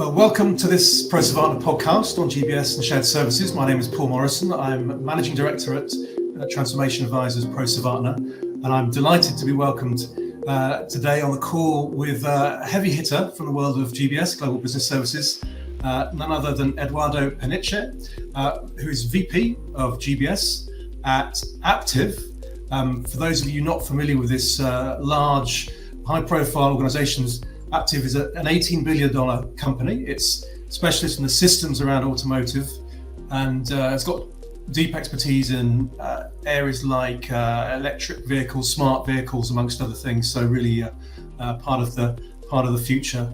Well, welcome to this ProServana podcast on GBS and shared services. My name is Paul Morrison. I'm Managing Director at Transformation Advisors ProServana, and I'm delighted to be welcomed today on the call with a heavy hitter from the world of GBS, Global Business Services, none other than Edoardo Peniche, who is VP of GBS at Aptiv. For those of you not familiar with this large, high-profile organizations, Aptiv is an $18 billion company. It's specialist in the systems around automotive, and it's got deep expertise in areas like electric vehicles, smart vehicles, amongst other things. So really part of the future.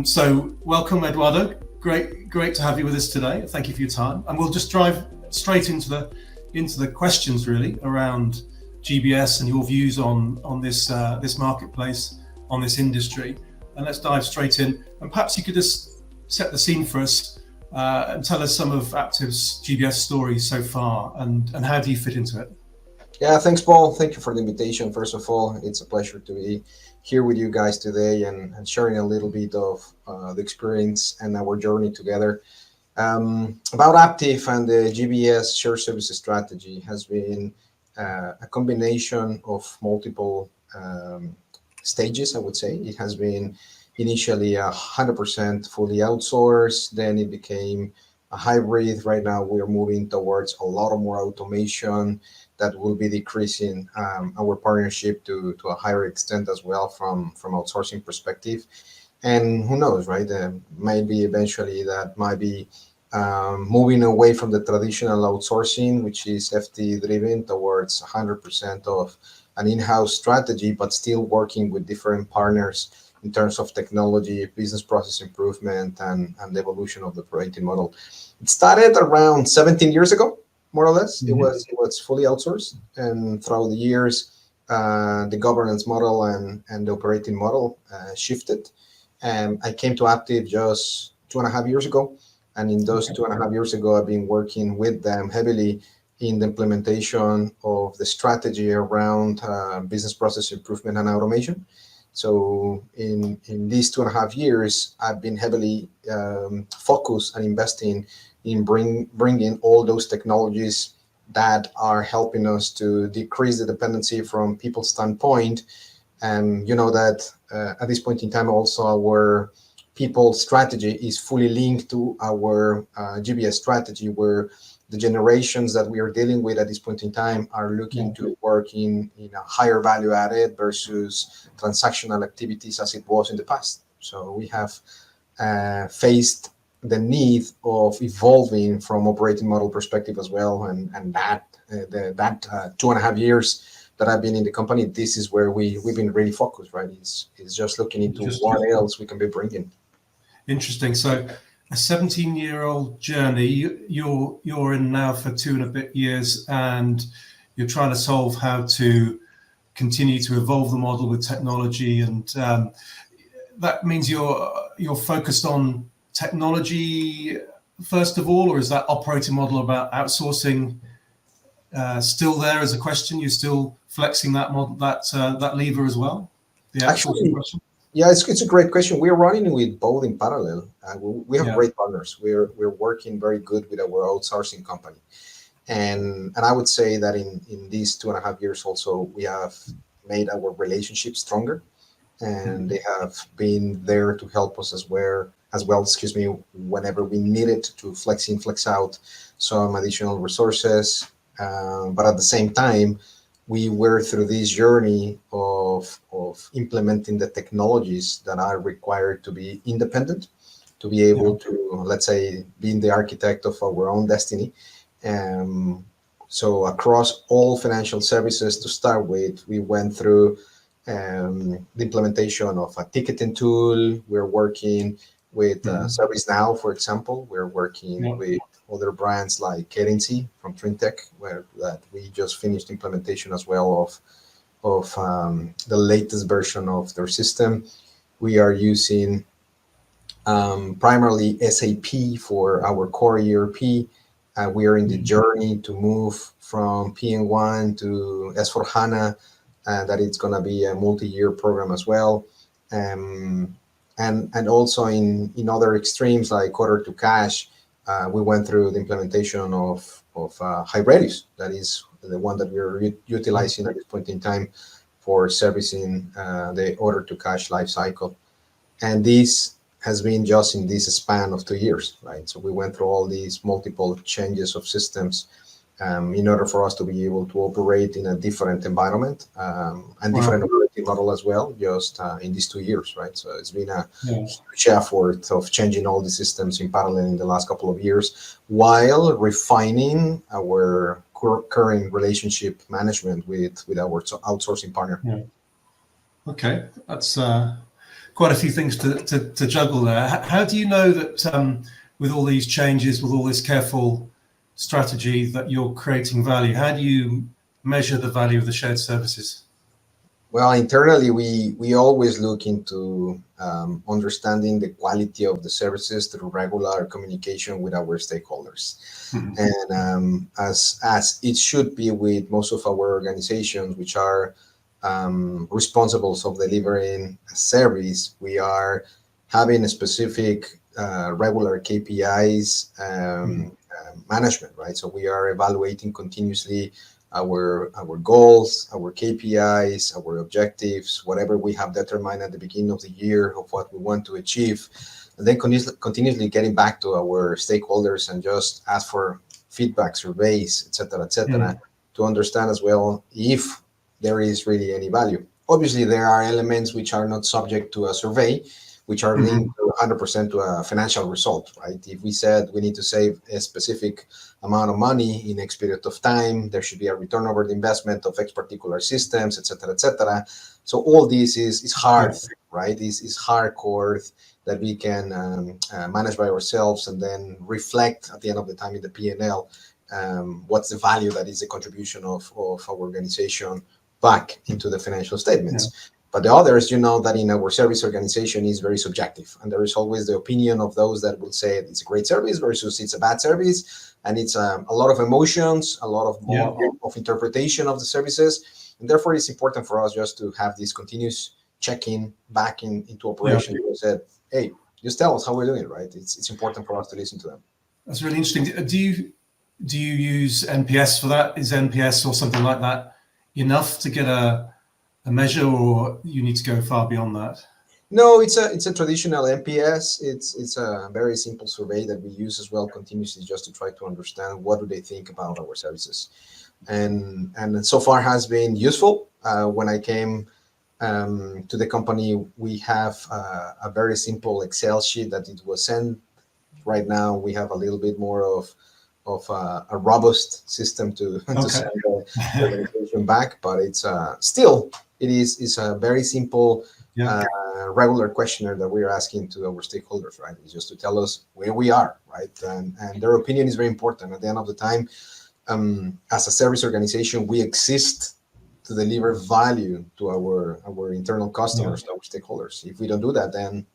So welcome, Edoardo. Great to have you with us today. Thank you for your time. And we'll just drive straight into the questions really around GBS and your views on this marketplace, on this industry. And let's dive straight in. And perhaps you could just set the scene for us and tell us some of Aptiv's GBS stories so far, and how do you fit into it? Yeah, thanks, Paul. Thank you for the invitation. First of all, it's a pleasure to be here with you guys today and sharing a little bit of the experience and our journey together. About Aptiv and the GBS shared services strategy has been a combination of multiple stages, I would say. It has been initially 100% fully outsourced, then it became a hybrid. Right now, we're moving towards a lot more automation that will be decreasing our partnership to a higher extent as well from outsourcing perspective. And who knows, right? Maybe eventually that might be moving away from the traditional outsourcing, which is FT driven, towards 100% of an in-house strategy, but still working with different partners in terms of technology, business process improvement, and the evolution of the operating model. It started around 17 years ago, more or less. Mm-hmm. It was fully outsourced, and throughout the years, the governance model and the operating model shifted. And I came to Aptiv just 2.5 years ago, and in those 2.5 years ago, I've been working with them heavily in the implementation of the strategy around business process improvement and automation. So in these 2.5 years, I've been heavily focused and investing in bringing all those technologies that are helping us to decrease the dependency from people's standpoint. And you know that at this point in time, also our people strategy is fully linked to our GBS strategy, where the generations that we are dealing with at this point in time are looking to work in a higher value added versus transactional activities as it was in the past. So we have faced the need of evolving from operating model perspective as well. And that 2.5 years that I've been in the company, this is where we've been really focused, right? It's just looking into what else we can be bringing. Interesting. So a 17-year-old journey, you're in now for 2 and a bit years, and you're trying to solve how to continue to evolve the model with technology, and that means you're focused on technology first of all, or is that operating model about outsourcing still there as a question? You're still flexing that model, that lever as well? The outsourcing question? Yeah, it's a great question. We're running with both in parallel. We have great partners. We're working very good with our outsourcing company. And I would say that in these 2.5 years also, we have made our relationship stronger. And they have been there to help us as well, whenever we needed to flex in, flex out some additional resources. But at the same time, we were through this journey of implementing the technologies that are required to be independent, to be able to, let's say, be the architect of our own destiny. So across all financial services to start with, we went through the implementation of a ticketing tool. We're working with ServiceNow, for example. We're working with other brands like Currency from Trintech, that we just finished implementation as well of the latest version of their system. We are using primarily SAP for our core ERP. We are in the journey to move from PM1 to S4HANA, that it's going to be a multi-year program as well. and also in other extremes like order to cash, we went through the implementation of Hybridus. That is the one that we're utilizing at this point in time for servicing the order to cash life cycle. And this has been just in this span of 2 years, right? So we went through all these multiple changes of systems in order for us to be able to operate in a different environment and different operating model as well, just in these 2 years, right? So it's been a huge effort of changing all the systems in parallel in the last couple of years, while refining our current relationship management with our outsourcing partner. Yeah. Okay, that's quite a few things to juggle there. How do you know that with all these changes, with all this careful strategy, that you're creating value? How do you measure the value of the shared services? Well, internally, we always look into understanding the quality of the services through regular communication with our stakeholders. And as it should be with most of our organizations, which are responsible of delivering a service, we are having a specific regular KPIs management, right? So we are evaluating continuously our goals, our KPIs, our objectives, whatever we have determined at the beginning of the year of what we want to achieve, and then continuously getting back to our stakeholders and just ask for feedback, surveys, etc., to understand as well if there is really any value. Obviously, there are elements which are not subject to a survey, which are linked 100% to a financial result, right? If we said we need to save a specific amount of money in X period of time, there should be a return over the investment of X particular systems, etc., etc. So all this is hard, right? Is hardcore that we can manage by ourselves and then reflect at the end of the time in the P&L what's the value that is the contribution of our organization back into the financial statements. But the others, that in our service organization is very subjective. And there is always the opinion of those that will say it's a great service versus it's a bad service. And it's a lot of emotions, a lot of more of interpretation of the services. And therefore, it's important for us just to have this continuous check-in back into operation. We said, hey, just tell us how we're doing, right? It's important for us to listen to them. That's really interesting. Do you use NPS for that? Is NPS or something like that enough to get a measure, or you need to go far beyond that? No, it's a traditional NPS. It's a very simple survey that we use as well continuously, just to try to understand what do they think about our services, and so far has been useful. When I came to the company, we have a very simple Excel sheet that it was sent. Right now, we have a little bit more of a robust system to send the organization back, but it's still. It's a very simple, regular questionnaire that we're asking to our stakeholders, right? It's just to tell us where we are, right? And their opinion is very important. At the end of the time, as a service organization, we exist to deliver value to our internal customers, to our stakeholders. If we don't do that, then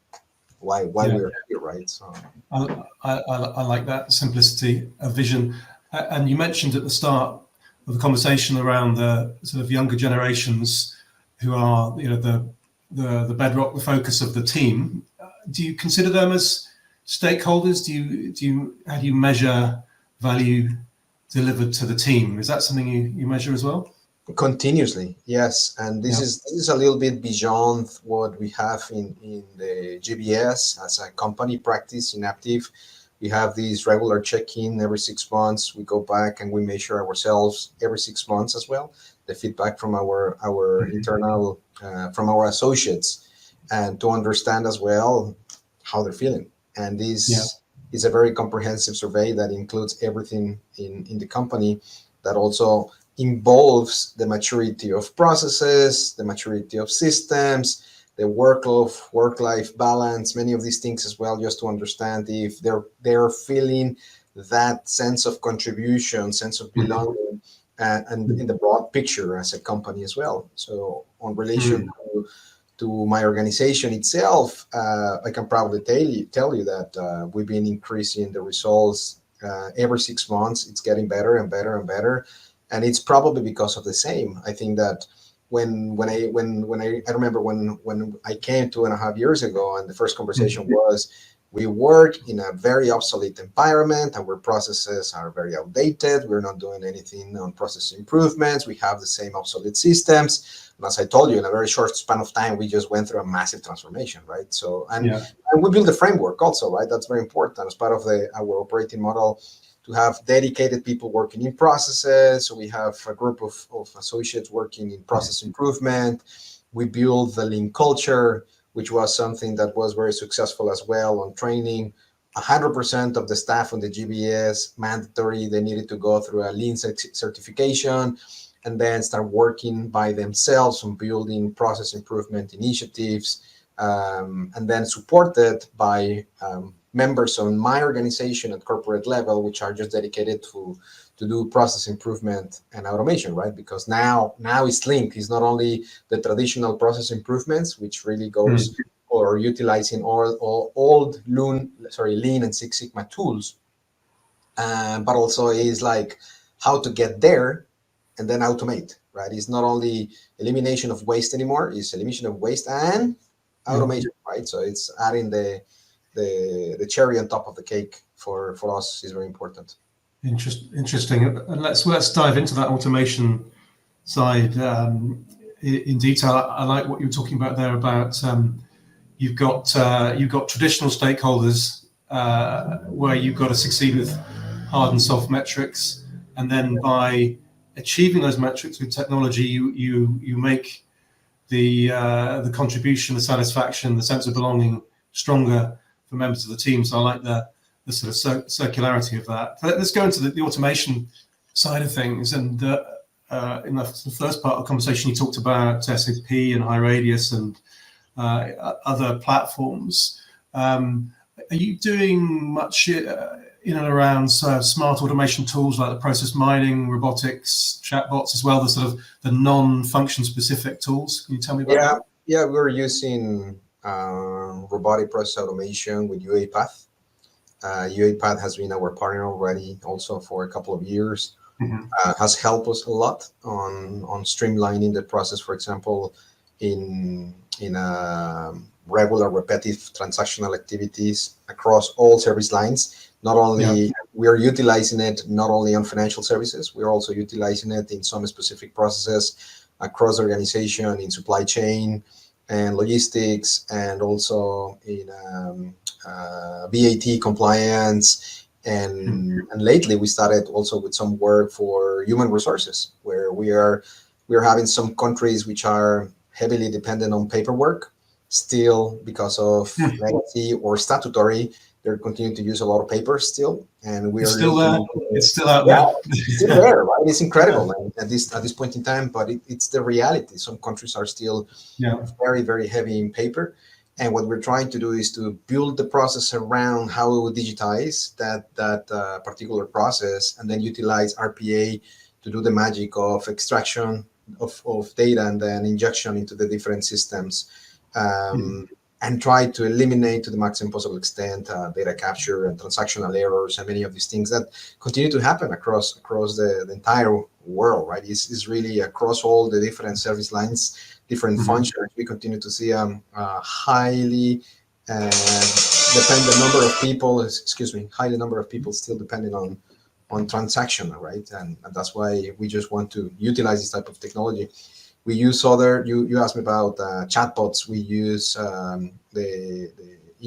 why we're here, right? So I like that simplicity of vision. And you mentioned at the start of the conversation around the sort of younger generations, who are the bedrock, the focus of the team. Do you consider them as stakeholders? How do you measure value delivered to the team? Is that something you measure as well? Continuously, yes. And this is a little bit beyond what we have in the GBS as a company practice in Aptiv. We have these regular check-in every 6 months. We go back and we measure ourselves every 6 months as well. The feedback from our internal, from our associates, and to understand as well how they're feeling. And this is a very comprehensive survey that includes everything in the company, that also involves the maturity of processes, the maturity of systems, the work-life balance, many of these things as well, just to understand if they're feeling that sense of contribution, sense of belonging, and in the broad picture as a company as well. So on relation to my organization itself, I can probably tell you that we've been increasing the results every 6 months. It's getting better and better and better. And it's probably because of the same. I think that I remember when I came 2.5 years ago, and the first conversation was, we work in a very obsolete environment, and where processes are very outdated. We're not doing anything on process improvements. We have the same obsolete systems. And as I told you, in a very short span of time, we just went through a massive transformation, right? So, and we built a framework also, right? That's very important as part of our operating model, to have dedicated people working in processes. So we have a group of associates working in process improvement. We build the lean culture, which was something that was very successful as well on training. 100% of the staff on the GBS, mandatory, they needed to go through a lean certification and then start working by themselves on building process improvement initiatives, and then supported by members on my organization at corporate level, which are just dedicated to do process improvement and automation, right? Because now it's linked. It's not only the traditional process improvements, which really goes or utilizing all old Lean and Six Sigma tools, but also is like how to get there and then automate, right? It's not only elimination of waste anymore, it's elimination of waste and automation, right? So it's adding the cherry on top of the cake for us is very important. Interesting. And let's dive into that automation side in detail. I like what you're talking about there about you've got traditional stakeholders where you've got to succeed with hard and soft metrics, and then by achieving those metrics with technology, you make the contribution, the satisfaction, the sense of belonging stronger for members of the team. So I like the sort of circularity of that. Let's go into the automation side of things. And in the first part of the conversation, you talked about SAP and HighRadius and other platforms. Are you doing much in and around smart automation tools like the process mining, robotics, chatbots as well, the sort of the non-function specific tools? Can you tell me about that? Yeah, we're using robotic process automation with UiPath. UiPath has been our partner already also for a couple of years. Has helped us a lot on streamlining the process, for example, in regular repetitive transactional activities across all service lines. Not only we are utilizing it not only on financial services, we're also utilizing it in some specific processes across the organization, in supply chain and logistics, and also in VAT compliance. And lately we started also with some work for human resources, where we're having some countries which are heavily dependent on paperwork still because of legacy or statutory. They're continuing to use a lot of paper still, and we are still there. It's still out there. It's still there, right? It's incredible at this point in time, but it's the reality. Some countries are still very, very heavy in paper, and what we're trying to do is to build the process around how we would digitize that particular process, and then utilize RPA to do the magic of extraction of data and then injection into the different systems. And try to eliminate to the maximum possible extent data capture and transactional errors and many of these things that continue to happen across the entire world, right? It's really across all the different service lines, different functions. We continue to see a highly dependent number of people, highly number of people still depending on transaction, right? And that's why we just want to utilize this type of technology. We use you asked me about chatbots. We use in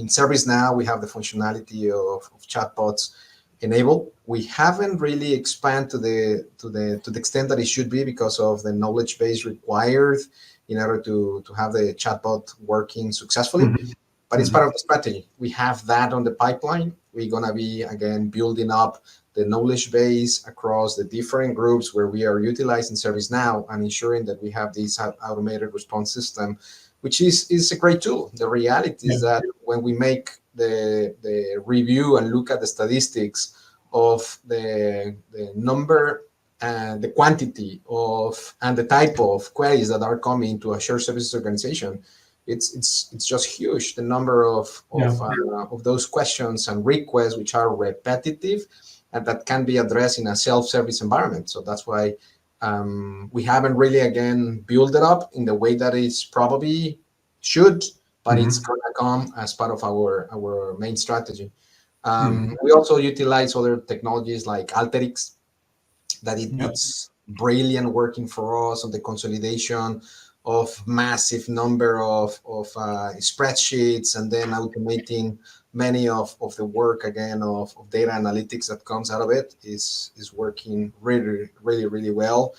ServiceNow, we have the functionality of chatbots enabled. We haven't really expanded to the extent that it should be because of the knowledge base required in order to have the chatbot working successfully. But it's part of the strategy. We have that on the pipeline. We're going to be, again, building up the knowledge base across the different groups where we are utilizing ServiceNow and ensuring that we have this automated response system, which is a great tool. The reality is that when we make the review and look at the statistics of the number and the quantity of and the type of queries that are coming to a shared services organization, it's just huge. The number of those questions and requests which are repetitive and that can be addressed in a self-service environment. So that's why We haven't really, again, built it up in the way that it's probably should, but it's going to come as part of our main strategy. We also utilize other technologies like Alteryx, that it's brilliant working for us on the consolidation of massive number of spreadsheets, and then automating many of the work again of data analytics that comes out of it is working really, really, really well.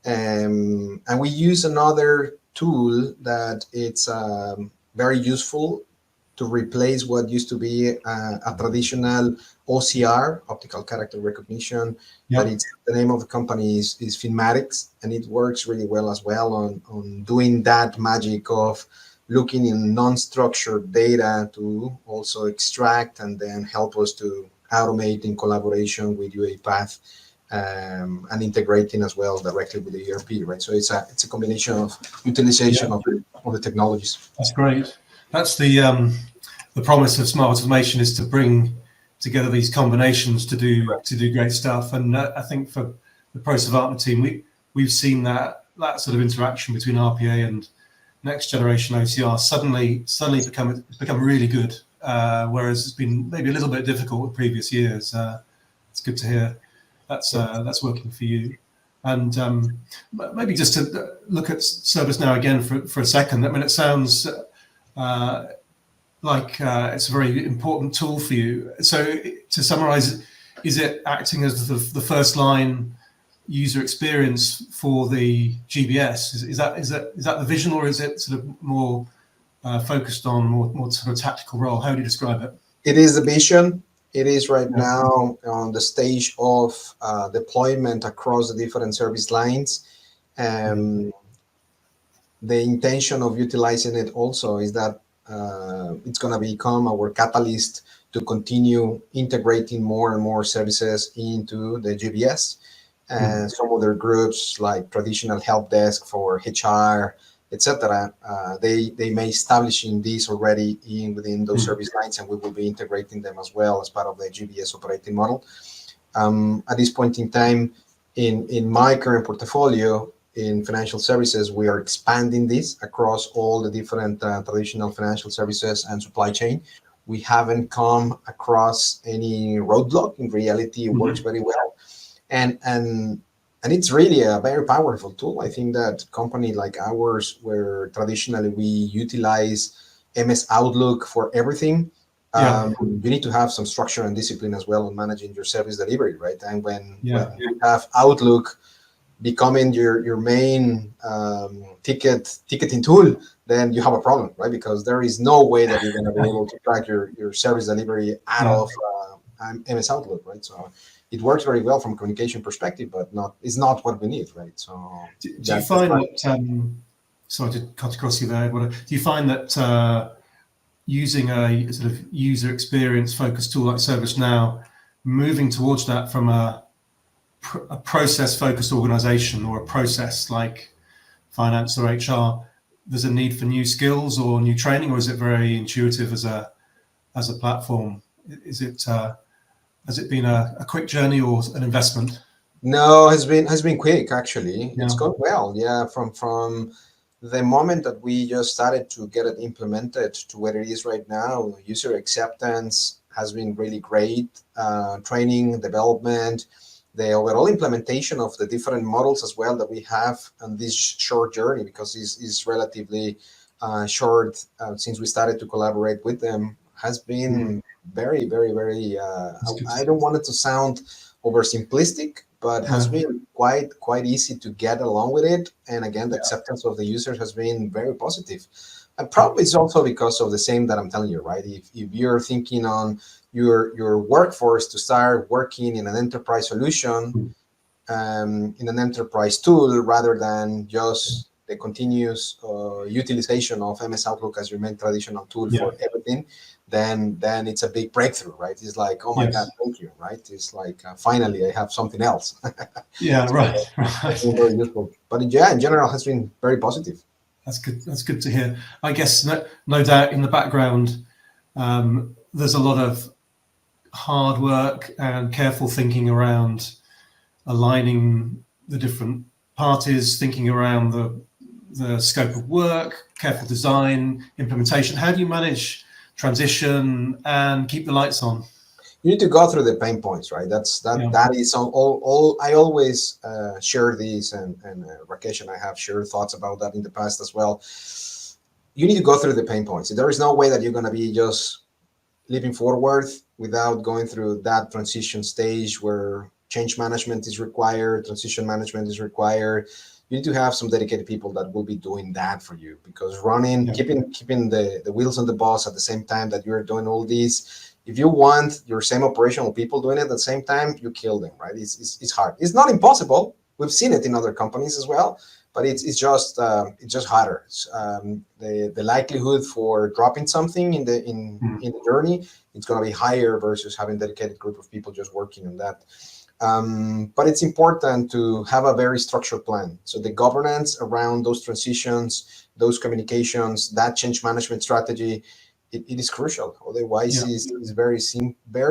And we use another tool that it's very useful to replace what used to be a traditional OCR, optical character recognition. But it's the name of the company is Finmatics, and it works really well as well on doing that magic of looking in non-structured data to also extract and then help us to automate in collaboration with UiPath, and integrating as well directly with the ERP, right? So it's a combination of utilization of the technologies. That's great. That's the promise of smart automation, is to bring together these combinations to do great stuff. And I think for the ProServana team, we've seen that sort of interaction between RPA and next generation OCR suddenly become really good, whereas it's been maybe a little bit difficult with previous years. It's good to hear that's working for you. And maybe just to look at ServiceNow again for a second. I mean, it sounds like it's a very important tool for you. So to summarize, is it acting as the first line user experience for the GBS? Is that the vision, or is it sort of more focused on more sort of tactical role? How do you describe it? It is the vision. It is right now on the stage of deployment across the different service lines. The intention of utilizing it also is that it's going to become our catalyst to continue integrating more and more services into the GBS. And some other groups like traditional help desk for HR, etc. They may establishing these already within those service lines, and we will be integrating them as well as part of the GBS operating model. At this point in time, in my current portfolio in financial services, we are expanding this across all the different traditional financial services and supply chain. We haven't come across any roadblock. In reality, it works very well. And it's really a very powerful tool. I think that company like ours, where traditionally we utilize MS Outlook for everything, you need to have some structure and discipline as well in managing your service delivery, right? And when you have Outlook becoming your main ticketing tool, then you have a problem, right? Because there is no way that you're going to be able to track your service delivery out of MS Outlook, right? So it works very well from a communication perspective, but it's not what we need, right? So do you find that, sorry to cut across you there, do you find that using a sort of user experience focused tool like ServiceNow, moving towards that from a process focused organization or a process like finance or HR, there's a need for new skills or new training, or is it very intuitive as a platform? Has it been a quick journey or an investment? No, has been quick actually. It's gone well. Yeah, from the moment that we just started to get it implemented to where it is right now, user acceptance has been really great. Training, development, the overall implementation of the different models as well that we have on this short journey, because it's relatively short since we started to collaborate with them, has been very, very, very, I don't want it to sound oversimplistic, but has been quite easy to get along with it. And again, the acceptance of the users has been very positive. And probably it's also because of the same that I'm telling you, right? If you're thinking on your workforce to start working in an enterprise solution, in an enterprise tool, rather than just the continuous utilization of MS Outlook as your main traditional tool for everything, then it's a big breakthrough, right? It's like, oh my God, thank you, right? It's like, finally, I have something else. Right. Very useful. But in general, has been very positive. That's good. That's good to hear. I guess no doubt in the background, there's a lot of hard work and careful thinking around aligning the different parties, thinking around the scope of work, careful design, implementation. How do you manage transition and keep the lights on? You need to go through the pain points, right? That is all. I always share these, and Rakesh and I have shared thoughts about that in the past as well. You need to go through the pain points. There is no way that you're going to be just leaping forward without going through that transition stage where change management is required, transition management is required. You need to have some dedicated people that will be doing that for you, because keeping the wheels on the bus at the same time that you're doing all these. If you want your same operational people doing it at the same time, you kill them, right? It's hard. It's not impossible. We've seen it in other companies as well, but it's just harder. The likelihood for dropping something in the journey, it's going to be higher versus having a dedicated group of people just working on that. But it's important to have a very structured plan. So the governance around those transitions, those communications, that change management strategy, it is crucial. Otherwise, it's very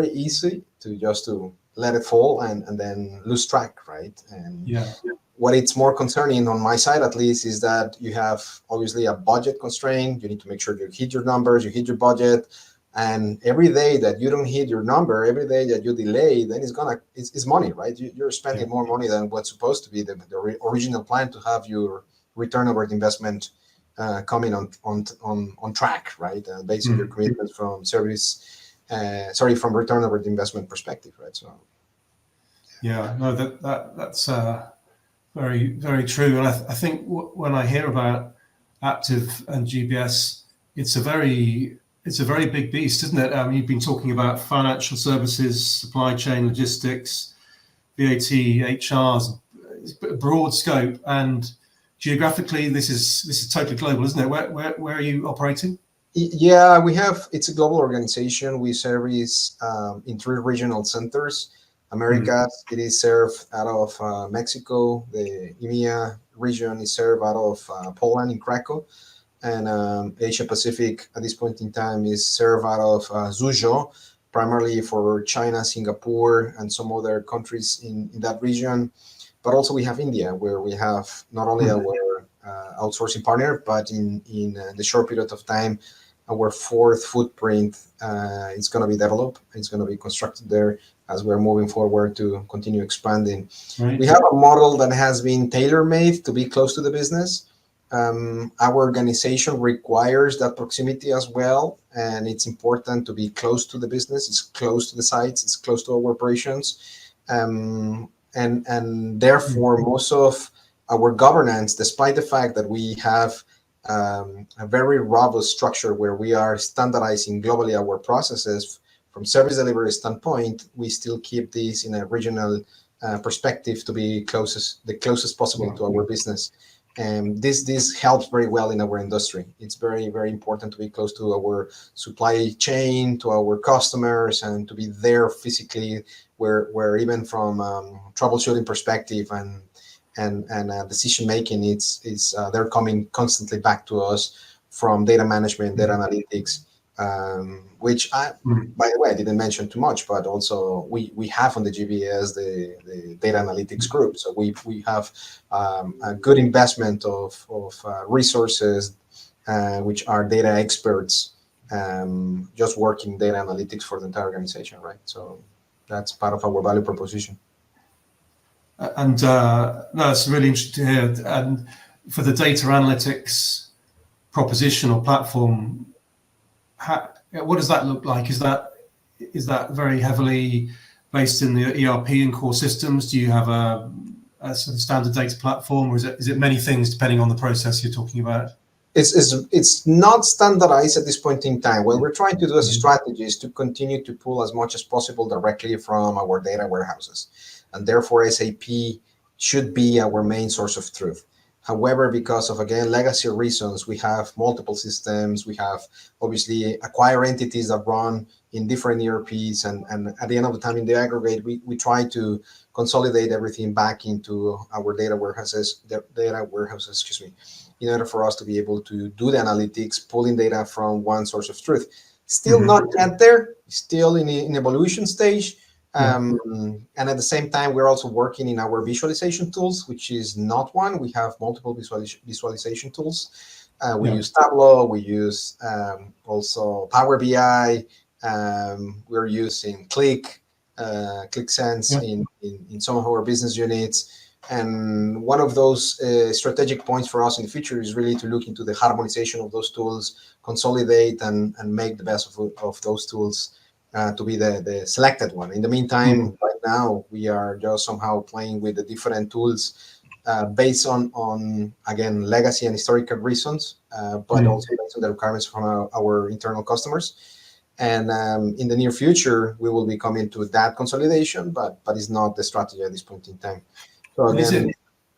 easy to let it fall and then lose track, right? And what it's more concerning on my side, at least, is that you have obviously a budget constraint. You need to make sure you hit your numbers, you hit your budget. And every day that you don't hit your number, every day that you delay, then it's money, right? You're spending more money than what's supposed to be the original plan to have your return over the investment coming on track, right? Based on your commitments from from return over the investment perspective, right? So, that's very, very true. And I think when I hear about Aptiv and GBS, it's a very big beast, isn't it? You've been talking about financial services, supply chain, logistics, VAT, HRs, broad scope, and geographically, this is totally global, isn't it? Where are you operating? Yeah, it's a global organization. We service in 3 regional centers. Americas, it is served out of Mexico. The EMEA region is served out of Poland in Krakow. And Asia Pacific at this point in time is served out of Suzhou, primarily for China, Singapore, and some other countries in that region. But also we have India, where we have not only our outsourcing partner, but in the short period of time, our 4th footprint is going to be developed. It's going to be constructed there as we're moving forward to continue expanding. Right. We have a model that has been tailor-made to be close to the business. Our organization requires that proximity as well, and it's important to be close to the business. It's close to the sites. It's close to our operations, and therefore most of our governance, despite the fact that we have a very robust structure where we are standardizing globally our processes from service delivery standpoint, we still keep this in a regional perspective to be the closest possible to our business. And this helps very well in our industry. It's very, very important to be close to our supply chain, to our customers, and to be there physically, where even from troubleshooting perspective and decision making, they're coming constantly back to us from data management, data analytics, which by the way, I didn't mention too much, but also we have on the GBS the data analytics group. So we have a good investment of resources, which are data experts, just working data analytics for the entire organization, right? So that's part of our value proposition. And no, it's really interesting to hear. And for the data analytics proposition or platform, what does that look like? Is that very heavily based in the ERP and core systems? Do you have a sort of standard data platform, or is it many things depending on the process you're talking about? It's not standardized at this point in time. What we're trying to do as a strategy is to continue to pull as much as possible directly from our data warehouses, and therefore SAP should be our main source of truth. However, because of, again, legacy reasons, we have multiple systems. We have obviously acquired entities that run in different ERPs, and at the end of the time, in the aggregate, we try to consolidate everything back into our data warehouses, in order for us to be able to do the analytics, pulling data from one source of truth. Still not yet there, still in evolution stage, And at the same time, we're also working in our visualization tools, which is not one. We have multiple visualization tools. We use Tableau. We use also Power BI. We're using ClickSense in some of our business units. And one of those strategic points for us in the future is really to look into the harmonization of those tools, consolidate and make the best of those tools to be the selected one. In the meantime, right now, we are just somehow playing with the different tools based on again, legacy and historical reasons, but also based on the requirements from our internal customers. And in the near future, we will be coming to that consolidation, but it's not the strategy at this point in time. So again,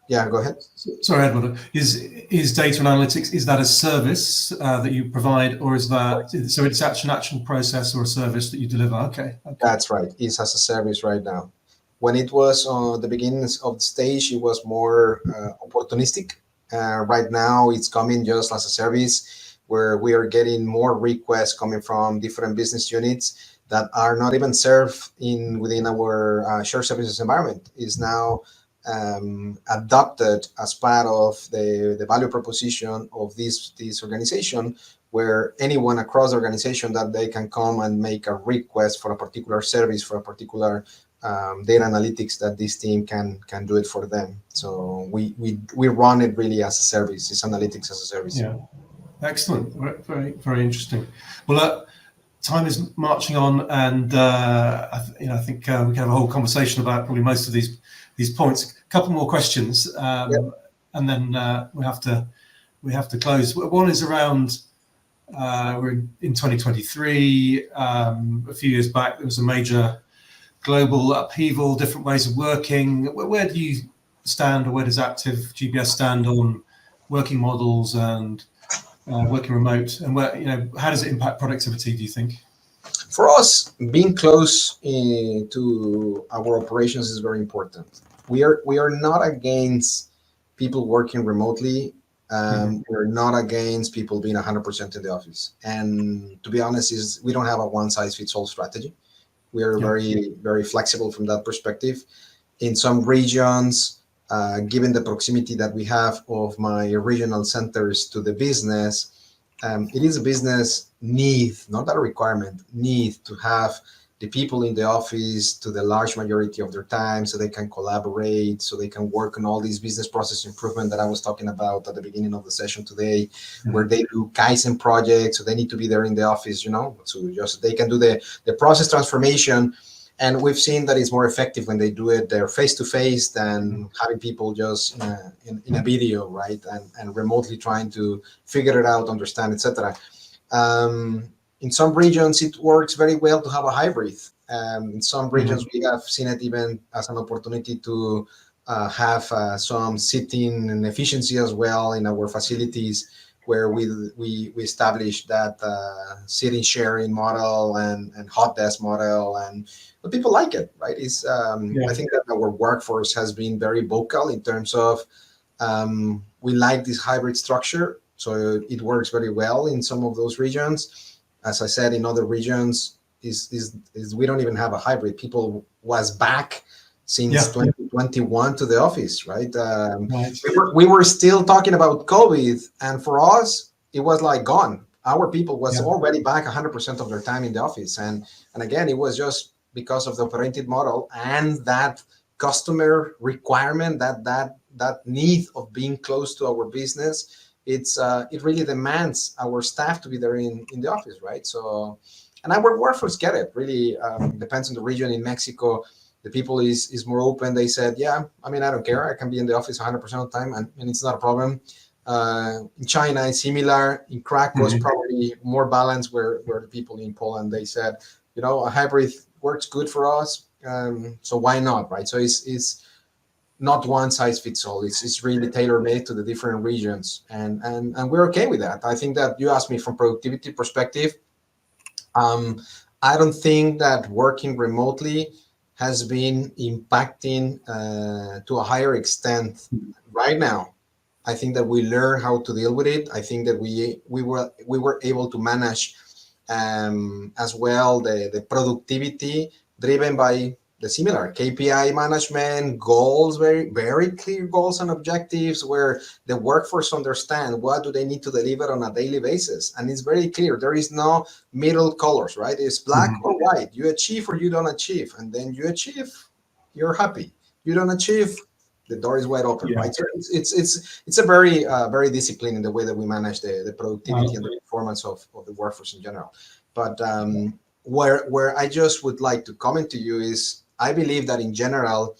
yeah, go ahead. Sorry, Edward. Is data and analytics, is that a service that you provide, or is that, so it's actually an actual process or a service that you deliver? Okay. That's right. It's as a service right now. When it was on the beginnings of the stage, it was more opportunistic. Right now, it's coming just as a service where we are getting more requests coming from different business units that are not even served within our shared services environment. Is now adopted as part of the value proposition of this organization, where anyone across the organization that they can come and make a request for a particular service, for a particular data analytics, that this team can do it for them. So we run it really as a service. It's analytics as a service. Yeah, excellent. Very, very interesting. Well, time is marching on, and I think we can have a whole conversation about probably most of these points. A couple more questions, and then we have to close. One is around we're in 2023. A few years back, there was a major global upheaval, different ways of working. Where do you stand, or where does Aptiv GBS stand on working models and working remote, and how does it impact productivity, do you think? For us, being close to our operations is very important. We are not against people working remotely. We're not against people being 100% in the office. And to be honest, we don't have a one-size-fits-all strategy. We are very, very flexible from that perspective. In some regions, given the proximity that we have of my regional centers to the business, it is a business need, not a requirement, need to have the people in the office to the large majority of their time, so they can collaborate, so they can work on all these business process improvement that I was talking about at the beginning of the session today, where they do Kaizen projects, so they need to be there in the office, so just they can do the process transformation. And we've seen that it's more effective when they do it there face-to-face than having people just in a video, right? And remotely trying to figure it out, understand, etc. In some regions, it works very well to have a hybrid. In some regions, we have seen it even as an opportunity to have some sitting and efficiency as well in our facilities, where we established that sitting sharing model and hot desk model, but people like it, right? I think that our workforce has been very vocal in terms of we like this hybrid structure, so it works very well in some of those regions. As I said, in other regions, is we don't even have a hybrid. People was back since 2021 to the office, right? We were still talking about COVID, and for us, it was like gone. Our people was already back 100% of their time in the office, and again, it was just because of the operating model and that customer requirement, that need of being close to our business. It really demands our staff to be there in the office, right? So, and our workforce get it. Really depends on the region. In Mexico, the people is more open. They said, I don't care. I can be in the office 100% of the time, and it's not a problem. In China, it's similar. In Krakow, it's probably more balanced, where the people in Poland, they said, a hybrid works good for us. So why not, right? So it's not one size fits all. It's really tailor-made to the different regions, and we're okay with that. I think that you asked me from productivity perspective. I don't think that working remotely has been impacting to a higher extent right now. I think that we learn how to deal with it. I think that we were able to manage as well the productivity driven by the similar KPI management, goals, very, very clear goals and objectives where the workforce understand what do they need to deliver on a daily basis. And it's very clear. There is no middle colors, right? It's black or white. You achieve or you don't achieve. And then you achieve, you're happy. You don't achieve, the door is wide open, right? So it's a very, very disciplined in the way that we manage the productivity and the performance of the workforce in general. But where I just would like to comment to you is, I believe that in general,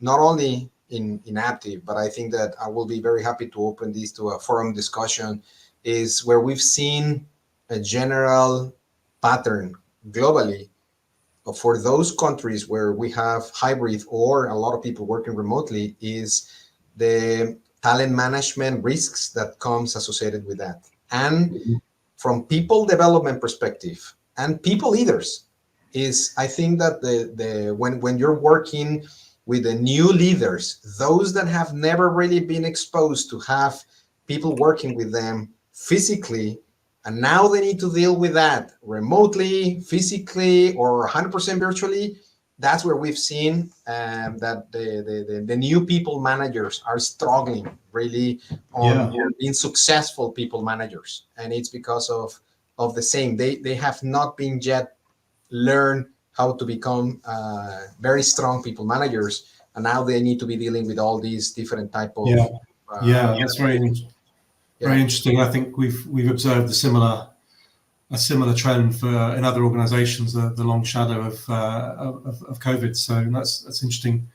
not only in Aptiv, but I think that I will be very happy to open this to a forum discussion, is where we've seen a general pattern globally for those countries where we have hybrid or a lot of people working remotely, is the talent management risks that comes associated with that. And from people development perspective and people leaders, is I think that when you're working with the new leaders, those that have never really been exposed to have people working with them physically, and now they need to deal with that remotely, physically, or 100% virtually, that's where we've seen that the new people managers are struggling really on being successful people managers. And it's because of the same. They have not been yet learn how to become very strong people managers, and now they need to be dealing with all these different type of that's very interesting. I think we've observed a similar trend in other organizations, the long shadow of COVID. So that's interesting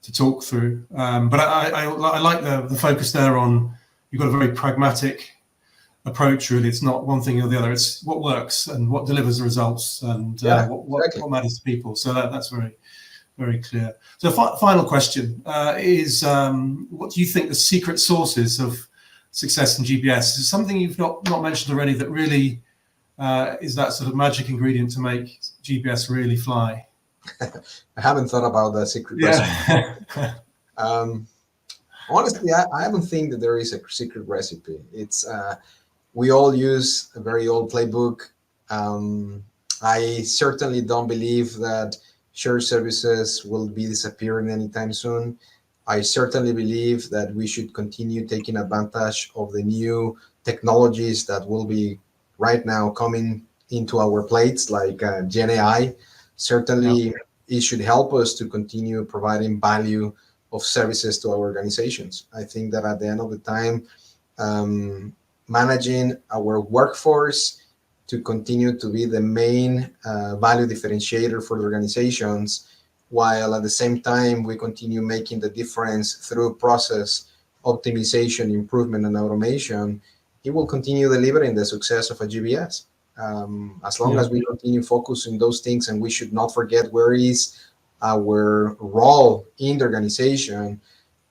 to talk through. But I like the focus there on, you've got a very pragmatic approach. Really, it's not one thing or the other. It's what works and what delivers the results, and what matters to people. So that's very, very clear. So final question is, what do you think the secret sources of success in GBS is? Something you've not mentioned already that really is that sort of magic ingredient to make GBS really fly? I haven't thought about the secret recipe. Honestly, I don't think that there is a secret recipe. It's we all use a very old playbook. I certainly don't believe that shared services will be disappearing anytime soon. I certainly believe that we should continue taking advantage of the new technologies that will be right now coming into our plates, like Gen AI. Certainly, it should help us to continue providing value of services to our organizations. I think that at the end of the time, managing our workforce to continue to be the main value differentiator for the organizations, while at the same time we continue making the difference through process optimization, improvement, and automation, it will continue delivering the success of a GBS. As long as we continue focusing those things, and we should not forget where is our role in the organization,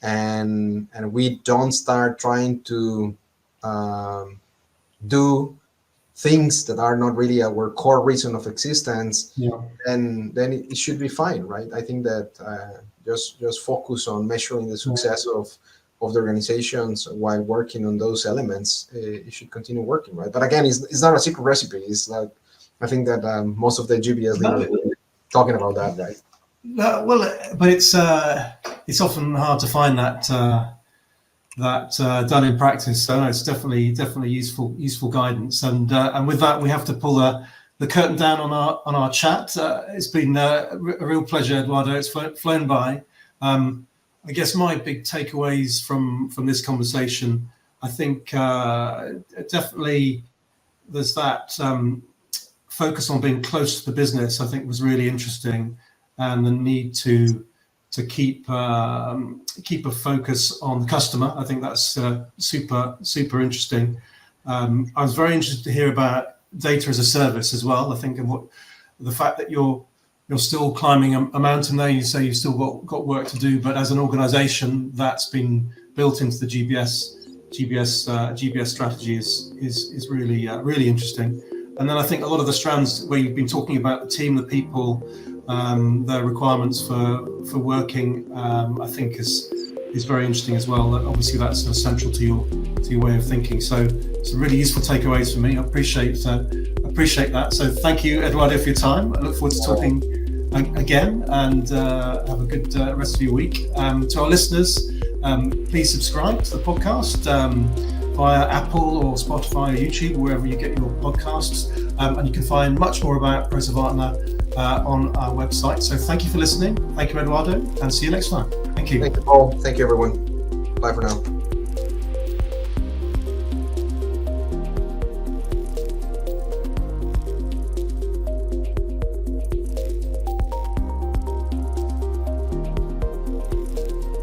and we don't start trying to do things that are not really our core reason of existence, then it should be fine, right? I think that just focus on measuring the success of the organizations while working on those elements, it should continue working, right? But again, it's not a secret recipe. It's like, I think that most of the GBS leaders are talking about that, right? Well, but it's often hard to find that done in practice. So no, it's definitely useful guidance. And with that, we have to pull the curtain down on our chat. It's been a real pleasure, Edoardo. It's flown by. I guess my big takeaways from this conversation, I think definitely there's that focus on being close to the business, I think was really interesting, and the need to keep a focus on the customer. I think that's super interesting. I was very interested to hear about data as a service as well. I think, and the fact that you're still climbing a mountain there. You say you've still got work to do, but as an organization, that's been built into the GBS strategy is really interesting. And then I think a lot of the strands where you've been talking about the team, the people, the requirements for working, I think is very interesting as well. Obviously, that's sort of central to your way of thinking. So some really useful takeaways for me. I appreciate that. So thank you, Edoardo, for your time. I look forward to talking again, and have a good rest of your week. To our listeners, please subscribe to the podcast via Apple or Spotify or YouTube, wherever you get your podcasts. And you can find much more about ProServantner on our website. So thank you for listening. Thank you, Edoardo, and see you next time. Thank you. Thank you, Paul. Thank you, everyone. Bye for now.